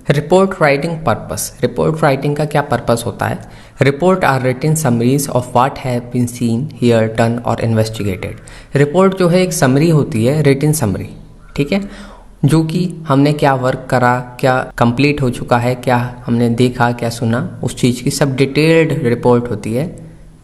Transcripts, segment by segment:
Report writing purpose. Report writing का क्या purpose होता है? Report are written summaries of what have been seen, here, done और investigated. Report जो है एक समरी होती है, रिटन समरी, ठीक है, जो कि हमने क्या वर्क करा, क्या कंप्लीट हो चुका है, क्या हमने देखा, क्या सुना, उस चीज़ की सब डिटेल्ड रिपोर्ट होती है,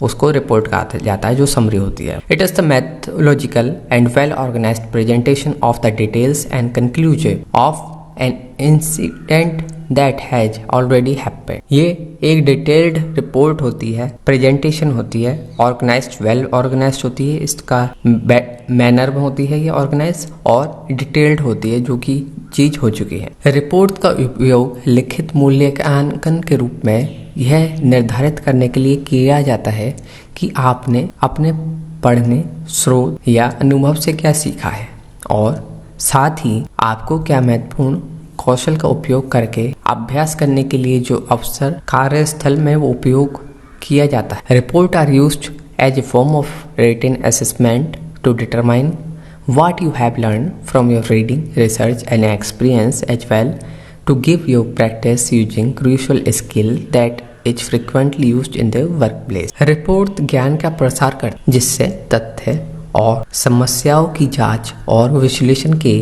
उसको रिपोर्ट कहा जाता है, जो समरी होती है। It is the methodological and well organised presentation of the details and conclusion of an incident that has already happened. ये एक डिटेल्ड रिपोर्ट होती है, प्रेजेंटेशन होती है, ऑर्गेनाइज्ड, वेल ऑर्गेनाइज्ड होती है, इसका मैनर में होती है ये ऑर्गेनाइज, और डिटेल्ड होती है, जो कि चीज हो चुकी है। रिपोर्ट का उपयोग लिखित मूल्यांकन के रूप में यह निर्धारित करने के लिए किया जाता है कि आपने अपने पढ़ने, स्रोत या अनुभव से क्या सीखा है, और साथ ही आपको क्या महत्वपूर्ण कौशल का उपयोग करके अभ्यास करने के लिए जो अवसर कार्यस्थल में वो उपयोग किया जाता है। Report are used as a form of written assessment to determine what you have learned from your reading, research and experience, as well to give you practice using crucial skill that is frequently used in the workplace. Report ज्ञान का प्रसार करती, जिससे तथ्य और समस्याओं की जांच और विश्लेषण के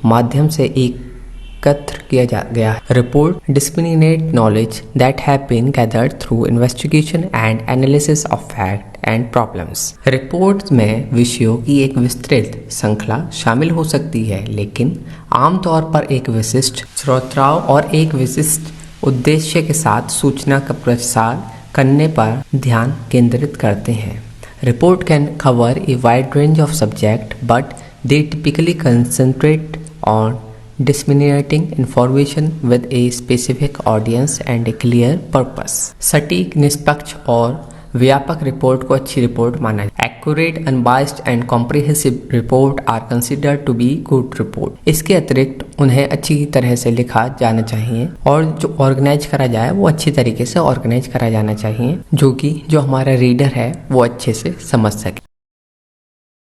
माध्यम से एकत्र किया गया है। Report disseminate knowledge that have been gathered through investigation and analysis of fact and problems. Report में विषयों की एक विस्तृत श्रृंखला शामिल हो सकती है, लेकिन आमतौर पर एक विशिष्ट स्रोतों और एक विशिष्ट उद्देश्य के साथ सूचना का प्रसार करने पर ध्यान केंद्रित करते हैं। Report can cover a wide range of subject, but they typically concentrate on disseminating information with a specific audience and a clear purpose. सटीक, निष्पक्ष और व्यापक रिपोर्ट को अच्छी रिपोर्ट माना जाता है। Accurate, unbiased and comprehensive report are considered to be good report. इसके अतिरिक्त उन्हें अच्छी तरह से लिखा जाना चाहिए, और जो ऑर्गेनाइज करा जाए वो अच्छी तरीके से ऑर्गेनाइज करा जाना चाहिए, जो कि जो हमारा रीडर है वो अच्छे से समझ सके।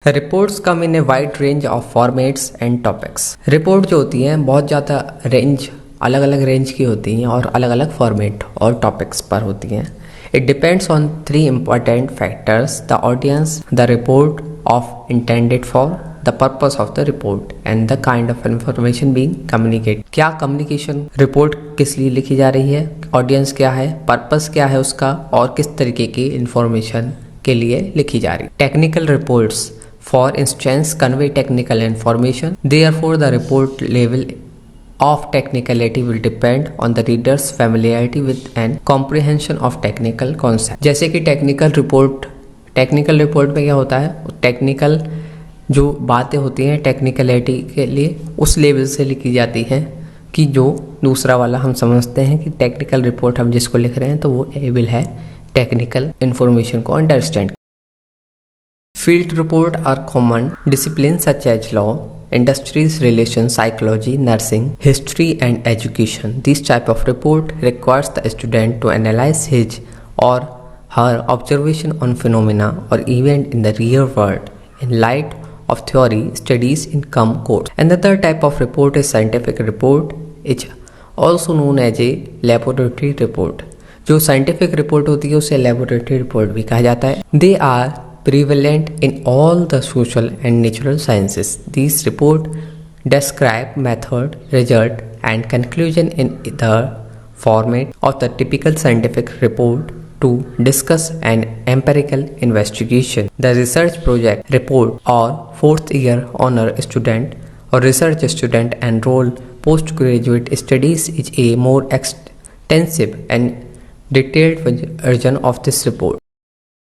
Reports come in a wide range of formats and topics. Report जो होती हैं बहुत ज़्यादा रेंज, अलग अलग रेंज की होती हैं और अलग अलग फॉर्मेट और टॉपिक्स पर होती हैं। It depends on 3 important factors: the audience, the report of intended for, the purpose of the report and the kind of information being communicate. क्या कम्युनिकेशन, रिपोर्ट किस लिए लिखी जा रही है, ऑडियंस क्या है, पर्पस क्या है उसका, और किस तरीके की इंफॉर्मेशन के लिए लिखी जा रही है। Technical reports, for instance, convey technical information. Therefore, the report level of technicality will depend on the reader's familiarity with and comprehension of technical concept. जैसे कि टेक्निकल रिपोर्ट में क्या होता है, टेक्निकल जो बातें होती हैं टेक्निकलिटी के लिए उस लेवल से लिखी जाती हैं कि जो दूसरा वाला हम समझते हैं कि टेक्निकल रिपोर्ट हम जिसको लिख रहे हैं तो वो एबल है टेक्निकल इंफॉर्मेशन को understand. Field reports are common disciplines such as law, industries, relations, psychology, nursing, history, and education. This type of report requires the student to analyze his or her observation on phenomena or event in the real world in light of theory studies in some course. Another type of report is scientific report, which also known as a laboratory report. जो scientific report होती है उसे laboratory report भी कहा जाता है। They are prevalent in all the social and natural sciences. These reports describe method, result, and conclusion in the format of the typical scientific report to discuss an empirical investigation. The research project report or 4th year honor student or research student enrolled postgraduate studies is a more extensive and detailed version of this report.